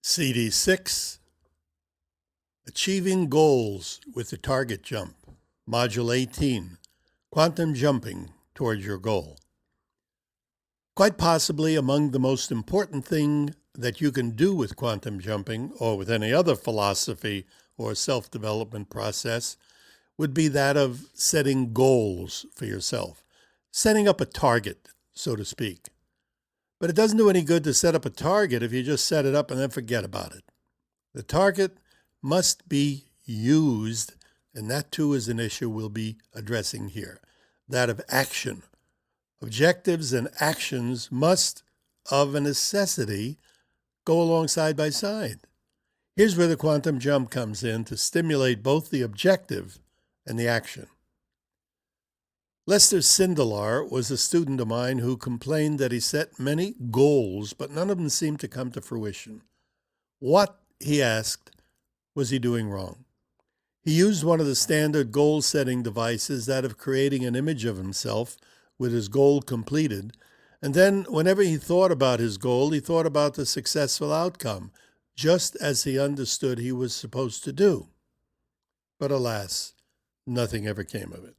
CD6, Achieving Goals with the Target Jump. Module 18, Quantum Jumping Towards Your Goal. Quite possibly among the most important thing that you can do with quantum jumping or with any other philosophy or self-development process would be that of setting goals for yourself, setting up a target, so to speak. But it doesn't do any good to set up a target if you just set it up and then forget about it. The target must be used, and that too is an issue we'll be addressing here, that of action. Objectives and actions must, of a necessity, go along side by side. Here's where the quantum jump comes in to stimulate both the objective and the action. Lester Sindelar was a student of mine who complained that he set many goals, but none of them seemed to come to fruition. What, he asked, was he doing wrong? He used one of the standard goal-setting devices, that of creating an image of himself with his goal completed, and then whenever he thought about his goal, he thought about the successful outcome, just as he understood he was supposed to do. But alas, nothing ever came of it.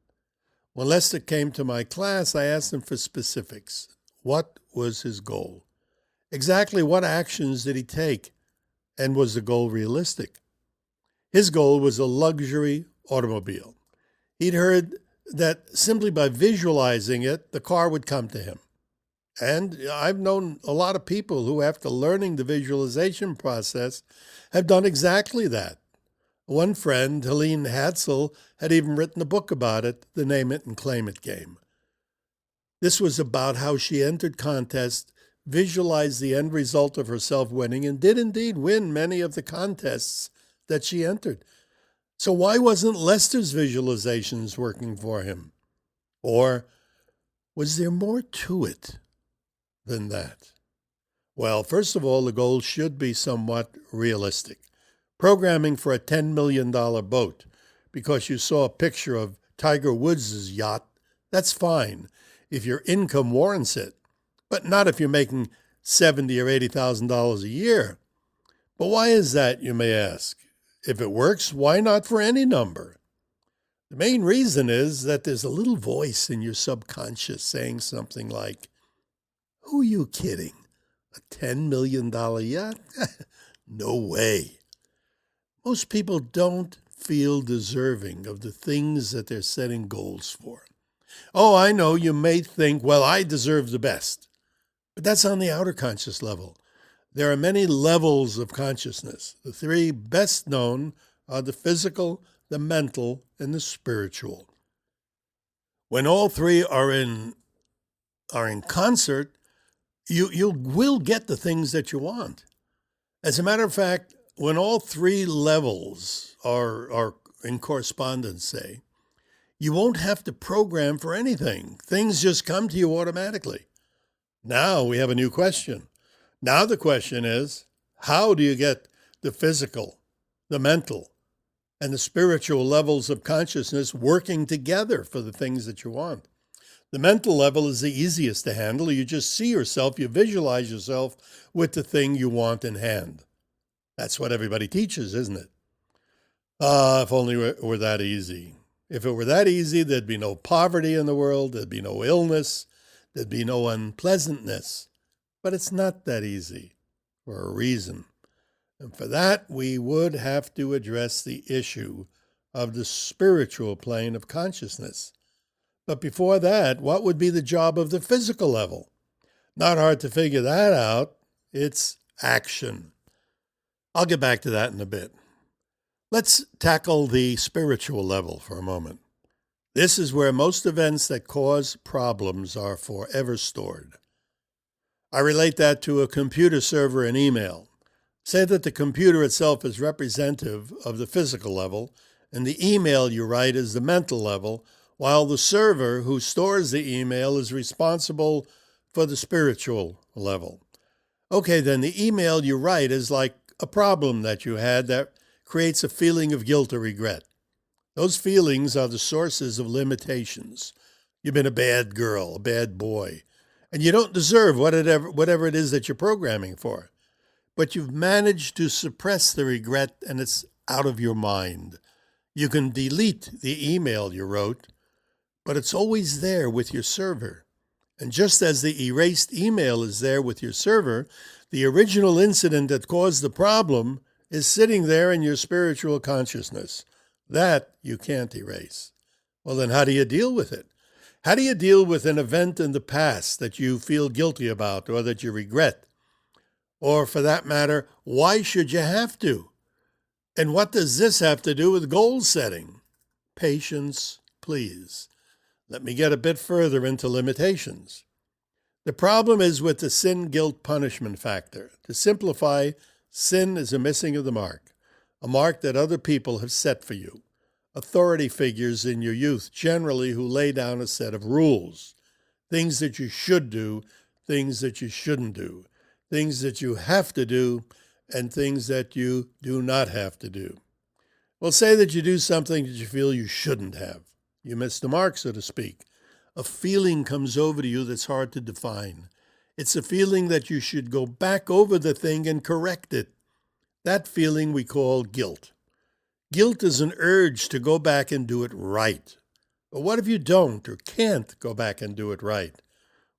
When Lester came to my class, I asked him for specifics. What was his goal? Exactly what actions did he take? And was the goal realistic? His goal was a luxury automobile. He'd heard that simply by visualizing it, the car would come to him. And I've known a lot of people who, after learning the visualization process, have done exactly that. One friend, Helene Hatzel, had even written a book about it, the Name It and Claim It game. This was about how she entered contests, visualized the end result of herself winning, and did indeed win many of the contests that she entered. So why wasn't Lester's visualizations working for him? Or was there more to it than that? Well, first of all, the goal should be somewhat realistic. Programming for a $10 million boat because you saw a picture of Tiger Woods' yacht, that's fine if your income warrants it, but not if you're making $70,000 or $80,000 a year. But why is that, you may ask? If it works, why not for any number? The main reason is that there's a little voice in your subconscious saying something like, "Who are you kidding? A $10 million yacht? No way." Most people don't feel deserving of the things that they're setting goals for. Oh, I know you may think, well, I deserve the best. But that's on the outer conscious level. There are many levels of consciousness. The three best known are the physical, the mental, and the spiritual. When all three are in concert, you will get the things that you want. As a matter of fact, when all three levels are in correspondence, say, you won't have to program for anything. Things just come to you automatically. Now we have a new question. Now the question is, how do you get the physical, the mental, and the spiritual levels of consciousness working together for the things that you want? The mental level is the easiest to handle. You just see yourself, you visualize yourself with the thing you want in hand. That's what everybody teaches, isn't it? If only it were that easy. If it were that easy, there'd be no poverty in the world, there'd be no illness, there'd be no unpleasantness. But it's not that easy for a reason. And for that, we would have to address the issue of the spiritual plane of consciousness. But before that, what would be the job of the physical level? Not hard to figure that out. It's action. I'll get back to that in a bit. Let's tackle the spiritual level for a moment. This is where most events that cause problems are forever stored. I relate that to a computer server and email. Say that the computer itself is representative of the physical level, and the email you write is the mental level, while the server who stores the email is responsible for the spiritual level. Okay, then the email you write is like a problem that you had that creates a feeling of guilt or regret. Those feelings are the sources of limitations. You've been a bad girl, a bad boy, and you don't deserve whatever it is that you're programming for. but you've managed to suppress the regret and it's out of your mind. You can delete the email you wrote, but it's always there with your server. And just as the erased email is there with your server, the original incident that caused the problem is sitting there in your spiritual consciousness. That you can't erase. Well, then how do you deal with it? How do you deal with an event in the past that you feel guilty about or that you regret? Or for that matter, why should you have to? And what does this have to do with goal setting? Patience, please. Let me get a bit further into limitations. The problem is with the sin, guilt, punishment factor. To simplify, sin is a missing of the mark, a mark that other people have set for you. Authority figures in your youth generally who lay down a set of rules, things that you should do, things that you shouldn't do, things that you have to do, and things that you do not have to do. Well, say that you do something that you feel you shouldn't have. You missed the mark, so to speak. A feeling comes over to you that's hard to define. It's a feeling that you should go back over the thing and correct it. That feeling we call guilt. Guilt is an urge to go back and do it right. But what if you don't or can't go back and do it right?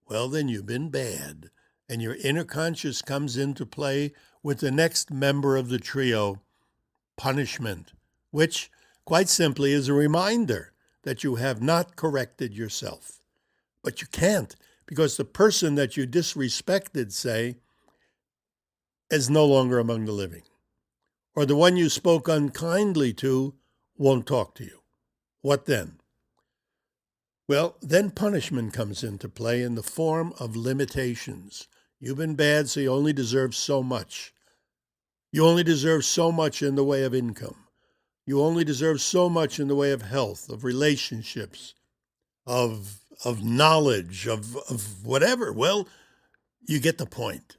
Well, then you've been bad, and your inner conscious comes into play with the next member of the trio, punishment, which, quite simply, is a reminder that you have not corrected yourself. But you can't, because the person that you disrespected, say, is no longer among the living. Or the one you spoke unkindly to won't talk to you. What then? Well, then punishment comes into play in the form of limitations. You've been bad, so you only deserve so much. You only deserve so much in the way of income. You only deserve so much in the way of health, of relationships, of knowledge, of whatever. Well, you get the point.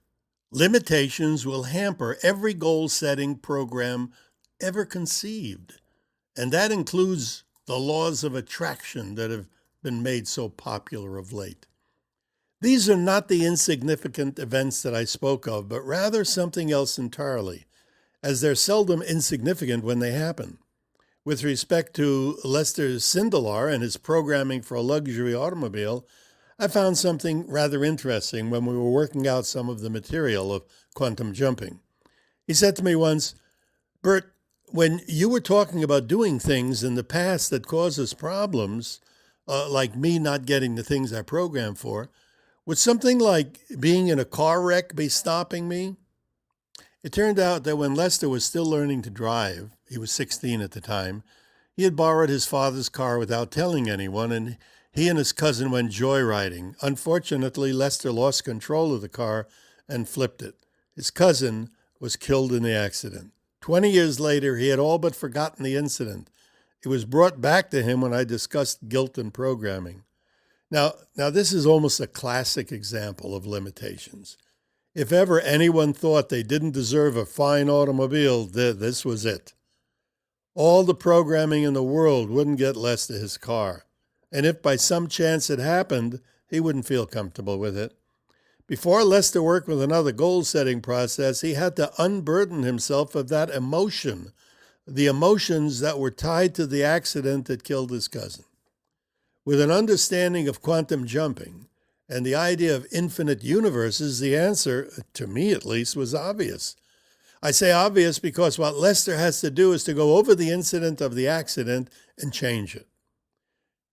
Limitations will hamper every goal-setting program ever conceived. And that includes the laws of attraction that have been made so popular of late. These are not the insignificant events that I spoke of, but rather something else entirely, as they're seldom insignificant when they happen. With respect to Lester Sindelar and his programming for a luxury automobile, I found something rather interesting when we were working out some of the material of quantum jumping. He said to me once, "Burt, when you were talking about doing things in the past that cause us problems, like me not getting the things I programmed for, would something like being in a car wreck be stopping me?" It turned out that when Lester was still learning to drive, he was 16 at the time, he had borrowed his father's car without telling anyone, and he and his cousin went joyriding. Unfortunately, Lester lost control of the car and flipped it. His cousin was killed in the accident. 20 years later, he had all but forgotten the incident. It was brought back to him when I discussed guilt and programming. Now this is almost a classic example of limitations. If ever anyone thought they didn't deserve a fine automobile, this was it. All the programming in the world wouldn't get Lester his car. And if by some chance it happened, he wouldn't feel comfortable with it. Before Lester worked with another goal-setting process, he had to unburden himself of that emotion, the emotions that were tied to the accident that killed his cousin. With an understanding of quantum jumping and the idea of infinite universes, the answer, to me at least, was obvious. I say obvious because what Lester has to do is to go over the incident of the accident and change it.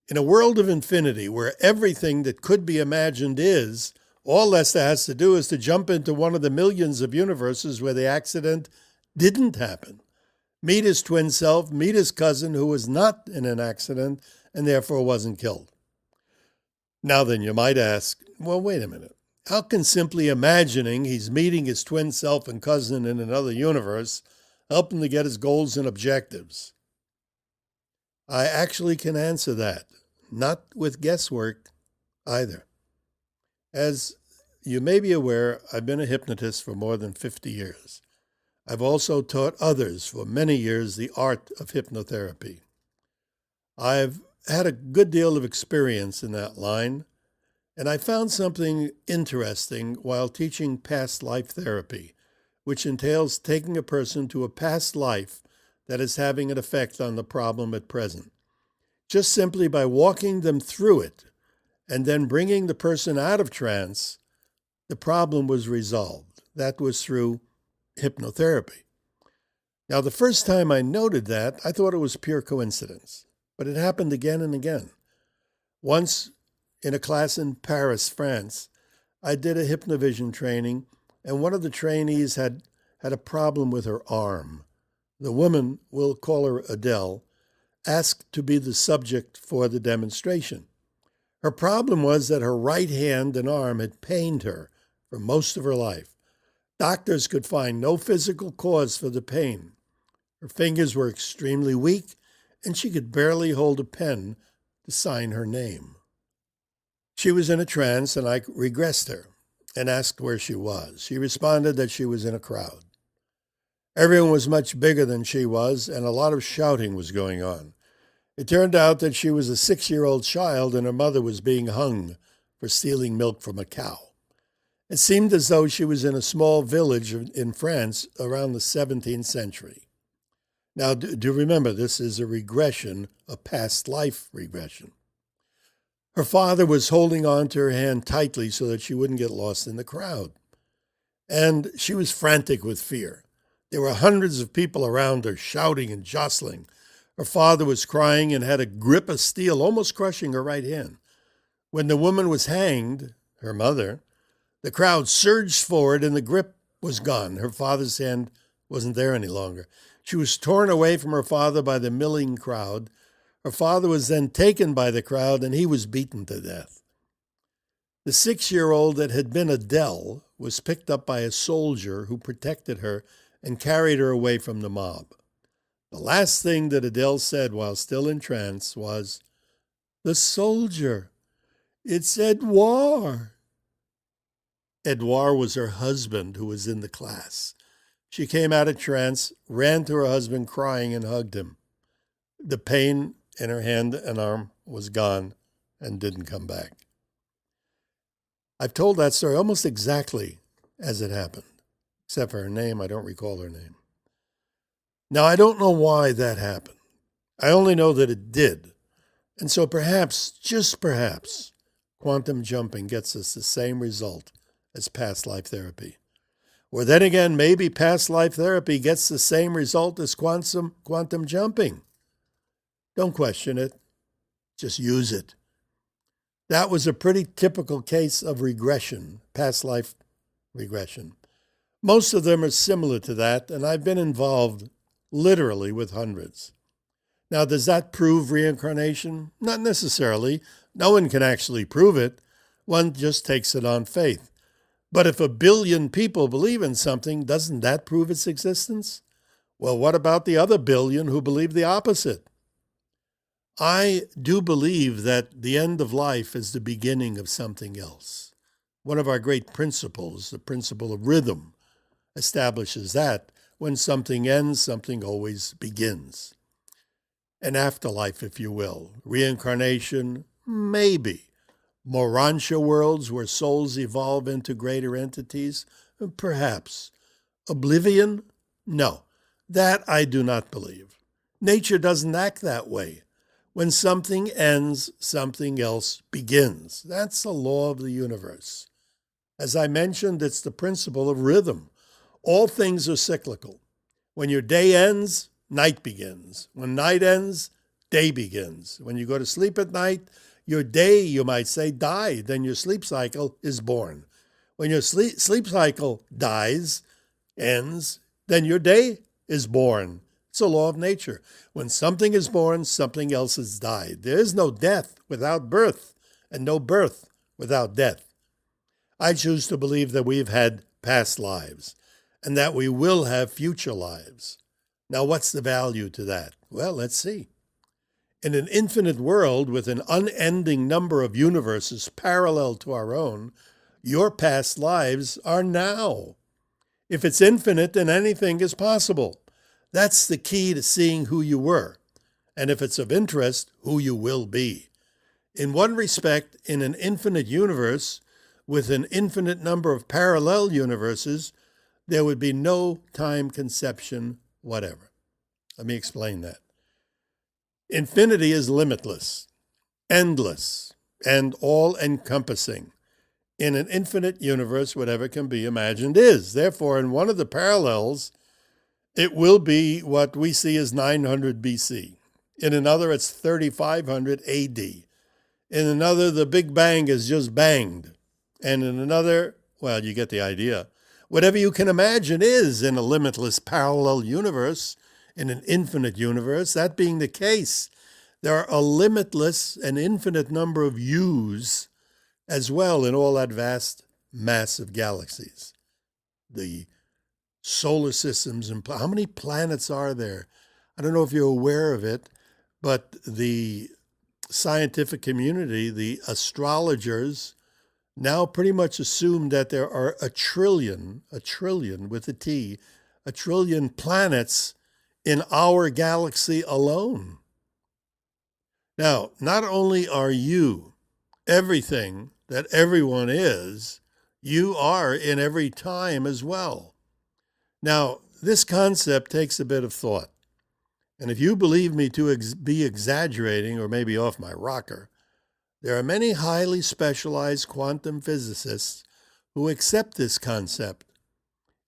In a world of infinity, where everything that could be imagined is, all Lester has to do is to jump into one of the millions of universes where the accident didn't happen. Meet his twin self, meet his cousin who was not in an accident and therefore wasn't killed. Now then, you might ask, well, wait a minute. How can simply imagining he's meeting his twin self and cousin in another universe help him to get his goals and objectives? I actually can answer that, not with guesswork either. As you may be aware, I've been a hypnotist for more than 50 years. I've also taught others for many years the art of hypnotherapy. I've had a good deal of experience in that line, and I found something interesting while teaching past life therapy, which entails taking a person to a past life that is having an effect on the problem at present. Just simply by walking them through it and then bringing the person out of trance, the problem was resolved. That was through hypnotherapy. Now, the first time I noted that, I thought it was pure coincidence, but it happened again and again. Once, in a class in Paris, France, I did a hypnovision training, and one of the trainees had a problem with her arm. The woman, we'll call her Adele, asked to be the subject for the demonstration. Her problem was that her right hand and arm had pained her for most of her life. Doctors could find no physical cause for the pain. Her fingers were extremely weak, and she could barely hold a pen to sign her name. She was in a trance, and I regressed her and asked where she was. She responded that she was in a crowd. Everyone was much bigger than she was, and a lot of shouting was going on. It turned out that she was a 6-year-old child, and her mother was being hung for stealing milk from a cow. It seemed as though she was in a small village in France around the 17th century. Now, do remember, this is a regression, a past life regression. Her father was holding on to her hand tightly so that she wouldn't get lost in the crowd. And she was frantic with fear. There were hundreds of people around her, shouting and jostling. Her father was crying and had a grip of steel, almost crushing her right hand. When the woman was hanged, her mother, the crowd surged forward and the grip was gone. Her father's hand wasn't there any longer. She was torn away from her father by the milling crowd. Her father was then taken by the crowd, and he was beaten to death. The 6-year-old that had been Adele was picked up by a soldier who protected her and carried her away from the mob. The last thing that Adele said while still in trance was, "The soldier, it's Edouard." Edouard was her husband who was in the class. She came out of trance, ran to her husband crying, and hugged him. The pain in her hand and arm was gone and didn't come back. I've told that story almost exactly as it happened, except for her name. I don't recall her name. Now, I don't know why that happened. I only know that it did. And so perhaps, just perhaps, quantum jumping gets us the same result as past life therapy. Or then again, maybe past life therapy gets the same result as quantum jumping. Don't question it. Just use it. That was a pretty typical case of regression, past life regression. Most of them are similar to that, and I've been involved literally with hundreds. Now, does that prove reincarnation? Not necessarily. No one can actually prove it. One just takes it on faith. But if 1 billion people believe in something, doesn't that prove its existence? Well, what about the other 1 billion who believe the opposite? I do believe that the end of life is the beginning of something else. One of our great principles, the principle of rhythm, establishes that when something ends, something always begins. An afterlife, if you will. Reincarnation, maybe. Morantia worlds where souls evolve into greater entities, perhaps. Oblivion? No, that I do not believe. Nature doesn't act that way. When something ends, something else begins. That's the law of the universe. As I mentioned, it's the principle of rhythm. All things are cyclical. When your day ends, night begins. When night ends, day begins. When you go to sleep at night, your day, you might say, died. Then your sleep cycle is born. When your sleep cycle dies, ends, then your day is born. It's a law of nature. When something is born, something else has died. There is no death without birth, and no birth without death. I choose to believe that we've had past lives, and that we will have future lives. Now, what's the value to that? Well, let's see. In an infinite world with an unending number of universes parallel to our own, your past lives are now. If it's infinite, then anything is possible. That's the key to seeing who you were, and if it's of interest, who you will be. In one respect, in an infinite universe with an infinite number of parallel universes, there would be no time conception whatever. Let me explain that. Infinity is limitless, endless, and all-encompassing. In an infinite universe, whatever can be imagined is. Therefore, in one of the parallels, it will be what we see as 900 BC. In another, it's 3500 AD. In another, the Big Bang is just banged. And in another, well, you get the idea. Whatever you can imagine is in a limitless parallel universe, in an infinite universe. That being the case, there are a limitless and infinite number of yous as well in all that vast mass of galaxies. The solar systems, and how many planets are there? I don't know if you're aware of it, but the scientific community, the astrologers, now pretty much assume that there are a trillion with a T, a trillion planets in our galaxy alone. Now, not only are you everything that everyone is, you are in every time as well. Now, this concept takes a bit of thought. And if you believe me to be exaggerating or maybe off my rocker, there are many highly specialized quantum physicists who accept this concept.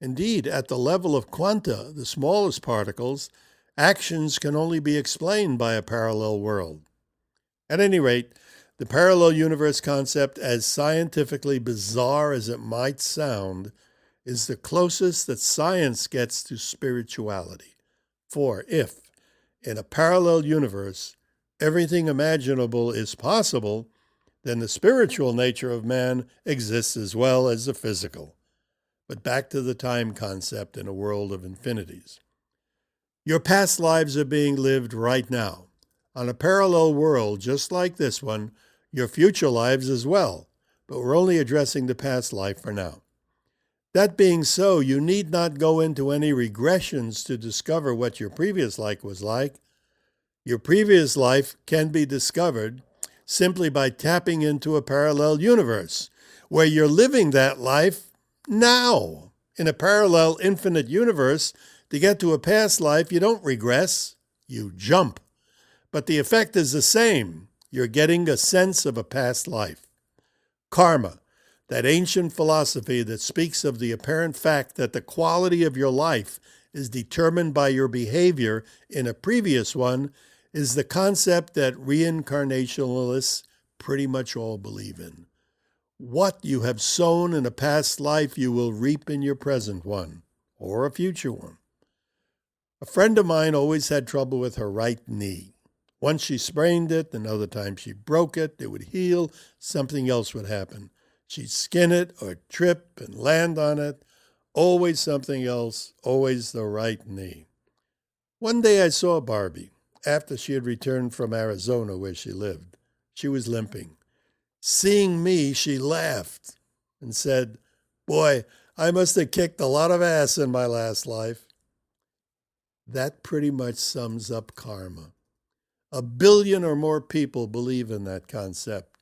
Indeed, at the level of quanta, the smallest particles, actions can only be explained by a parallel world. At any rate, the parallel universe concept, as scientifically bizarre as it might sound, is the closest that science gets to spirituality. For if, in a parallel universe, everything imaginable is possible, then the spiritual nature of man exists as well as the physical. But back to the time concept in a world of infinities. Your past lives are being lived right now. On a parallel world just like this one, your future lives as well, but we're only addressing the past life for now. That being so, you need not go into any regressions to discover what your previous life was like. Your previous life can be discovered simply by tapping into a parallel universe, where you're living that life now. In a parallel infinite universe, to get to a past life, you don't regress, you jump. But the effect is the same. You're getting a sense of a past life. Karma, that ancient philosophy that speaks of the apparent fact that the quality of your life is determined by your behavior in a previous one, is the concept that reincarnationalists pretty much all believe in. What you have sown in a past life, you will reap in your present one, or a future one. A friend of mine always had trouble with her right knee. Once she sprained it, another time she broke it, it would heal, something else would happen. She'd skin it or trip and land on it. Always something else, always the right knee. One day I saw Barbie after she had returned from Arizona where she lived. She was limping. Seeing me, she laughed and said, "Boy, I must have kicked a lot of ass in my last life." That pretty much sums up karma. 1 billion or more people believe in that concept.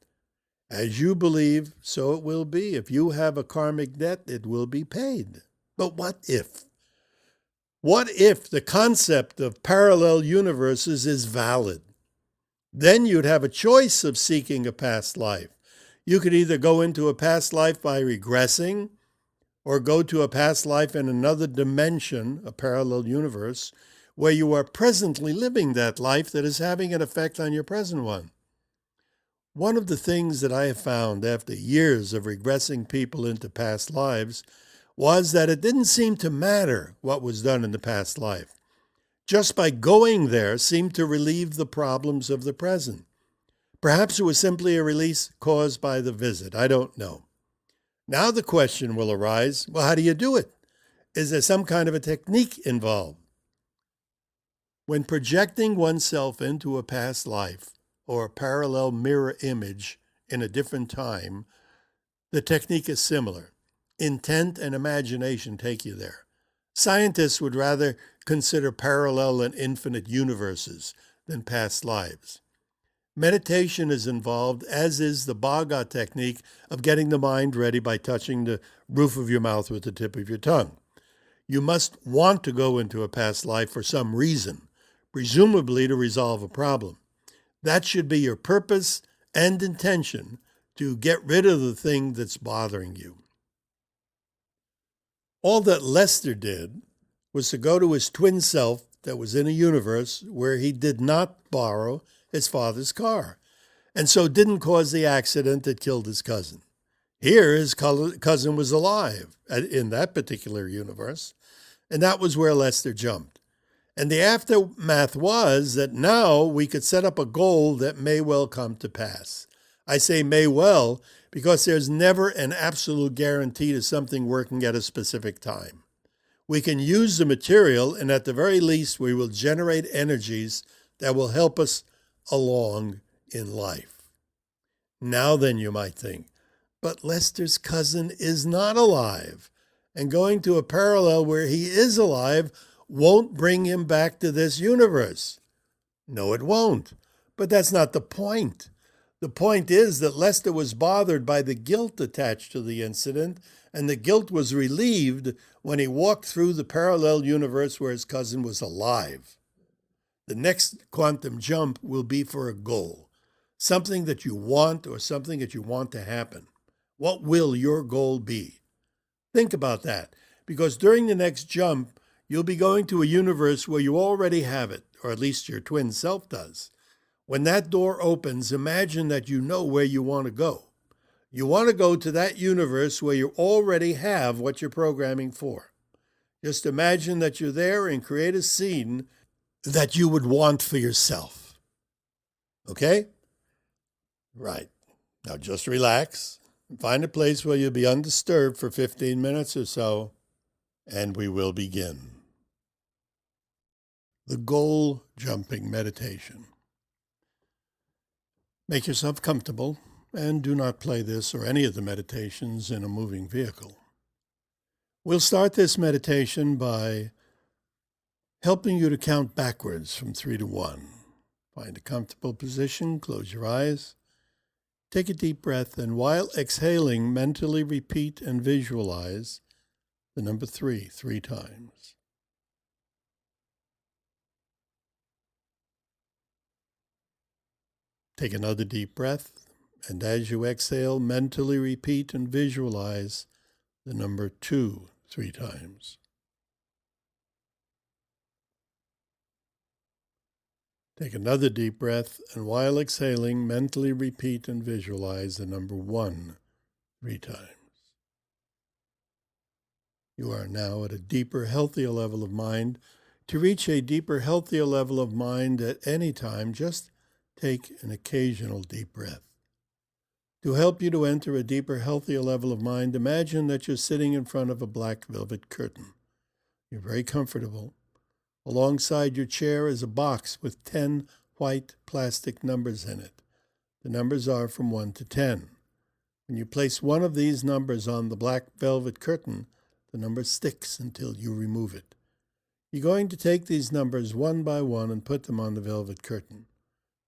As you believe, so it will be. If you have a karmic debt, it will be paid. But what if? What if the concept of parallel universes is valid? Then you'd have a choice of seeking a past life. You could either go into a past life by regressing, or go to a past life in another dimension, a parallel universe, where you are presently living that life that is having an effect on your present one. One of the things that I have found after years of regressing people into past lives was that it didn't seem to matter what was done in the past life. Just by going there seemed to relieve the problems of the present. Perhaps it was simply a release caused by the visit. I don't know. Now the question will arise, well, how do you do it? Is there some kind of a technique involved? When projecting oneself into a past life or a parallel mirror image in a different time, the technique is similar. Intent and imagination take you there. Scientists would rather consider parallel and infinite universes than past lives. Meditation is involved, as is the Bhaga technique of getting the mind ready by touching the roof of your mouth with the tip of your tongue. You must want to go into a past life for some reason, presumably to resolve a problem. That should be your purpose and intention to get rid of the thing that's bothering you. All that Lester did was to go to his twin self that was in a universe where he did not borrow his father's car, and so didn't cause the accident that killed his cousin. Here, his cousin was alive in that particular universe, and that was where Lester jumped. And the aftermath was that now we could set up a goal that may well come to pass. I say may well because there's never an absolute guarantee to something working at a specific time. We can use the material, and at the very least, we will generate energies that will help us along in life. Now then, you might think, but Lester's cousin is not alive, and going to a parallel where he is alive won't bring him back to this universe. No, it won't. But that's not the point. The point is that Lester was bothered by the guilt attached to the incident, and the guilt was relieved when he walked through the parallel universe where his cousin was alive. The next quantum jump will be for a goal, something that you want or something that you want to happen. What will your goal be? Think about that, because during the next jump, you'll be going to a universe where you already have it, or at least your twin self does. When that door opens, imagine that you know where you want to go. You want to go to that universe where you already have what you're programming for. Just imagine that you're there and create a scene that you would want for yourself. Okay? Right. Now just relax. Find a place where you'll be undisturbed for 15 minutes or so, and we will begin. The goal jumping meditation. Make yourself comfortable and do not play this or any of the meditations in a moving vehicle. We'll start this meditation by helping you to count backwards from 3 to 1. Find a comfortable position, close your eyes, take a deep breath, and while exhaling, mentally repeat and visualize the number 3 times. Take another deep breath, and as you exhale, mentally repeat and visualize the number 2 3 times. Take another deep breath, and while exhaling, mentally repeat and visualize the number 1 3 times. You are now at a deeper, healthier level of mind. To reach a deeper, healthier level of mind at any time, just take an occasional deep breath. To help you to enter a deeper, healthier level of mind, imagine that you're sitting in front of a black velvet curtain. You're very comfortable. Alongside your chair is a box with 10 white plastic numbers in it. The numbers are from 1 to 10. When you place one of these numbers on the black velvet curtain, the number sticks until you remove it. You're going to take these numbers one by one and put them on the velvet curtain.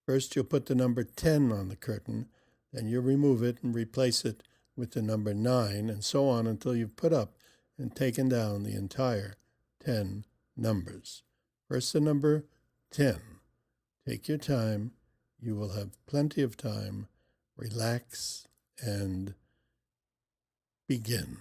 First, you'll put the number 10 on the curtain, then you'll remove it and replace it with the number 9, and so on until you've put up and taken down the entire 10 numbers. First, the number 10. Take your time. You will have plenty of time. Relax and begin.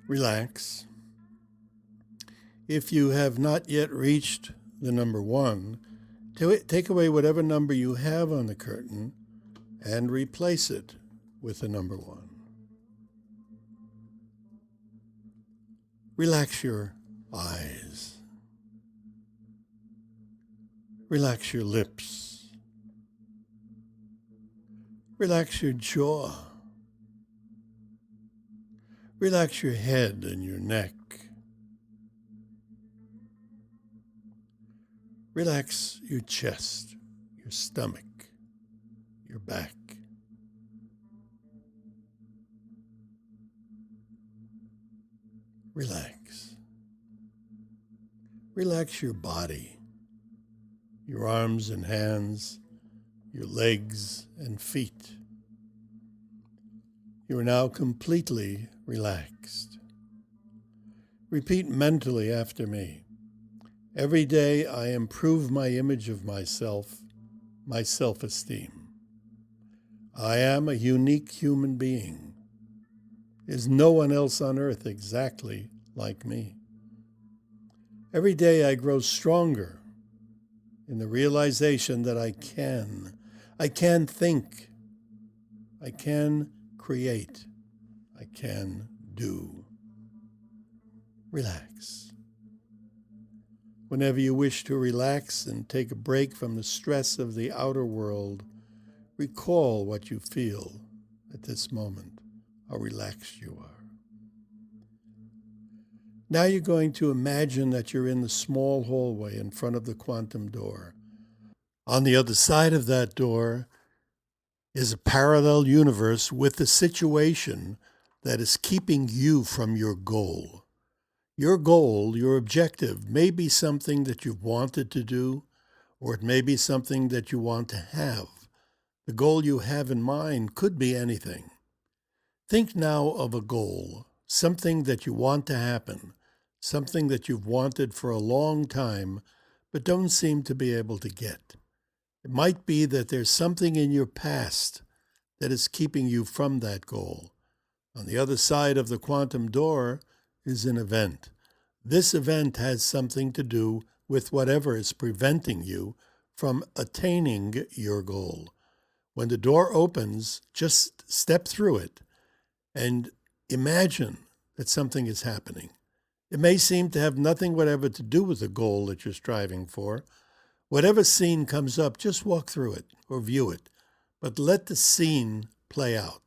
Relax. If you have not yet reached the number 1, take away whatever number you have on the curtain and replace it with the number 1. Relax your eyes. Relax your lips. Relax your jaw. Relax your head and your neck. Relax your chest, your stomach, your back. Relax. Relax your body, your arms and hands, your legs and feet. You are now completely relaxed. Repeat mentally after me. Every day I improve my image of myself, my self-esteem. I am a unique human being. There's no one else on earth exactly like me. Every day I grow stronger in the realization that I can think, I can create, I can do. Relax. Whenever you wish to relax and take a break from the stress of the outer world, recall what you feel at this moment, how relaxed you are. Now you're going to imagine that you're in the small hallway in front of the quantum door. On the other side of that door is a parallel universe with the situation that is keeping you from your goal. Your goal, your objective, may be something that you've wanted to do, or it may be something that you want to have. The goal you have in mind could be anything. Think now of a goal, something that you want to happen, something that you've wanted for a long time, but don't seem to be able to get. It might be that there's something in your past that is keeping you from that goal. On the other side of the quantum door is an event. This event has something to do with whatever is preventing you from attaining your goal. When the door opens, just step through it and imagine that something is happening. It may seem to have nothing whatever to do with the goal that you're striving for. Whatever scene comes up, just walk through it or view it, but let the scene play out.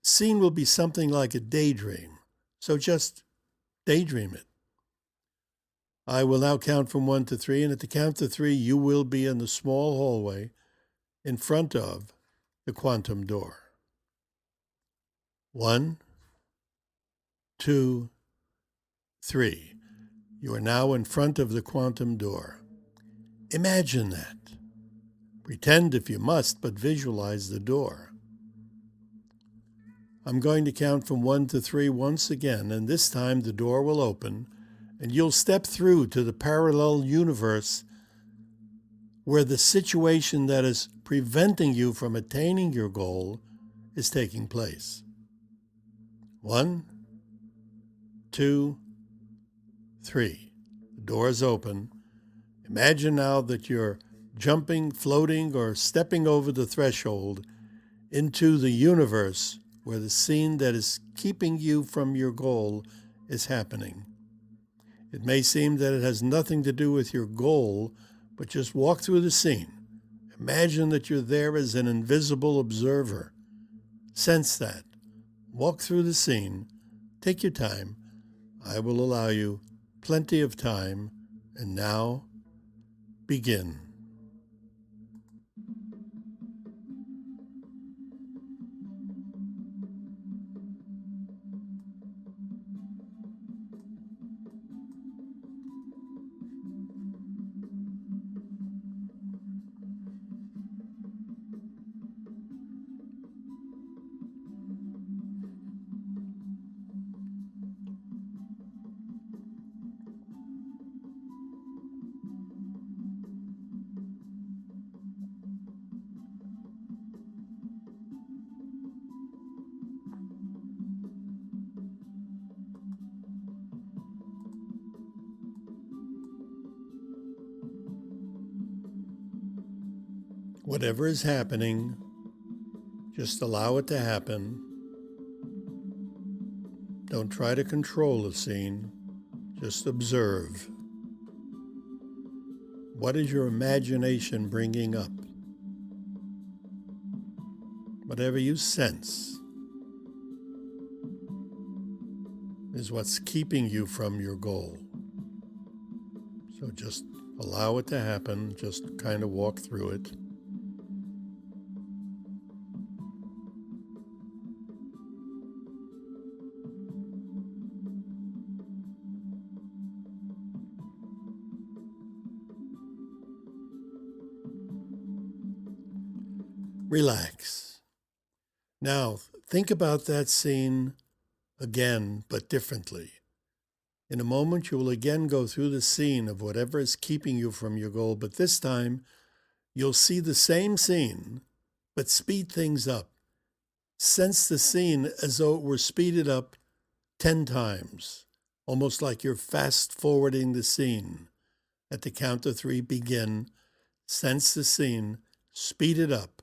The scene will be something like a daydream, so just daydream it. I will now count from 1 to 3, and at the count of 3, you will be in the small hallway in front of the quantum door. 1, 2, 3. You are now in front of the quantum door. Imagine that. Pretend if you must, but visualize the door. I'm going to count from 1 to 3 once again, and this time the door will open, and you'll step through to the parallel universe where the situation that is preventing you from attaining your goal is taking place. 1, 2, 3. The door is open. Imagine now that you're jumping, floating, or stepping over the threshold into the universe where the scene that is keeping you from your goal is happening. It may seem that it has nothing to do with your goal, but just walk through the scene. Imagine that you're there as an invisible observer. Sense that. Walk through the scene. Take your time. I will allow you plenty of time. And now, begin. Whatever is happening, just allow it to happen. Don't try to control the scene. Just observe. What is your imagination bringing up? Whatever you sense is what's keeping you from your goal. So just allow it to happen. Just kind of walk through it. Relax. Now, think about that scene again, but differently. In a moment, you will again go through the scene of whatever is keeping you from your goal, but this time, you'll see the same scene, but speed things up. Sense the scene as though it were speeded up 10 times, almost like you're fast forwarding the scene. At the count of 3, begin. Sense the scene, speed it up,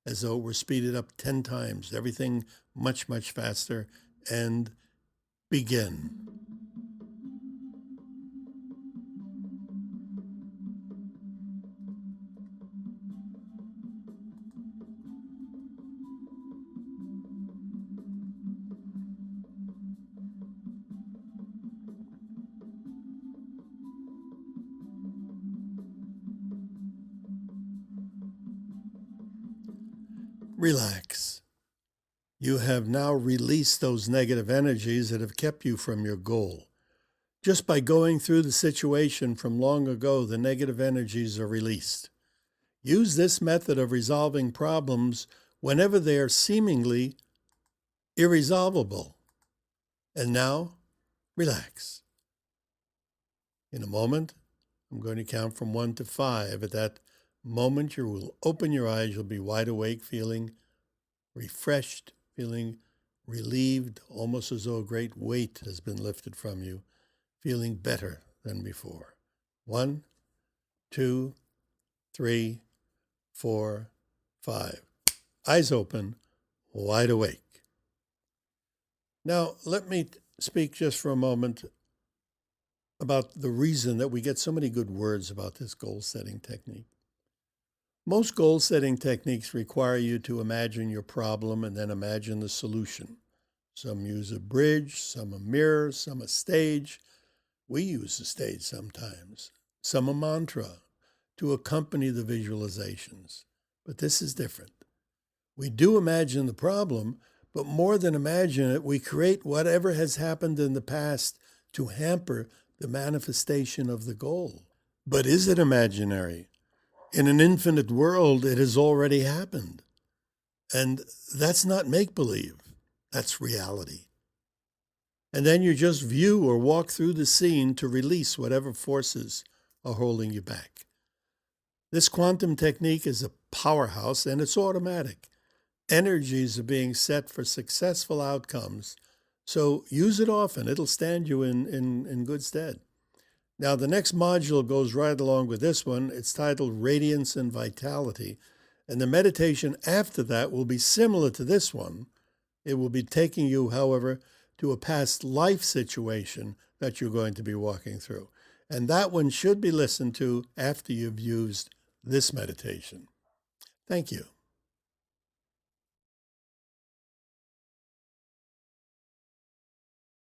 as though it were speeded up 10 times. Everything much, much faster, and begin. Relax. You have now released those negative energies that have kept you from your goal. Just by going through the situation from long ago, the negative energies are released. Use this method of resolving problems whenever they are seemingly irresolvable. And now, relax. In a moment, I'm going to count from 1 to 5. At that moment, you will open your eyes. You'll be wide awake, feeling refreshed, feeling relieved, almost as though a great weight has been lifted from you, feeling better than before. 1, 2, 3, 4, 5. Eyes open, wide awake. Now, let me speak just for a moment about the reason that we get so many good words about this goal-setting technique. Most goal-setting techniques require you to imagine your problem and then imagine the solution. Some use a bridge, some a mirror, some a stage. We use a stage sometimes. Some a mantra to accompany the visualizations. But this is different. We do imagine the problem, but more than imagine it, we create whatever has happened in the past to hamper the manifestation of the goal. But is it imaginary? In an infinite world, it has already happened. And that's not make-believe. That's reality. And then you just view or walk through the scene to release whatever forces are holding you back. This quantum technique is a powerhouse, and it's automatic. Energies are being set for successful outcomes, so use it often. It'll stand you in good stead. Now, the next module goes right along with this one. It's titled Radiance and Vitality, and the meditation after that will be similar to this one. It will be taking you, however, to a past life situation that you're going to be walking through. And that one should be listened to after you've used this meditation. Thank you.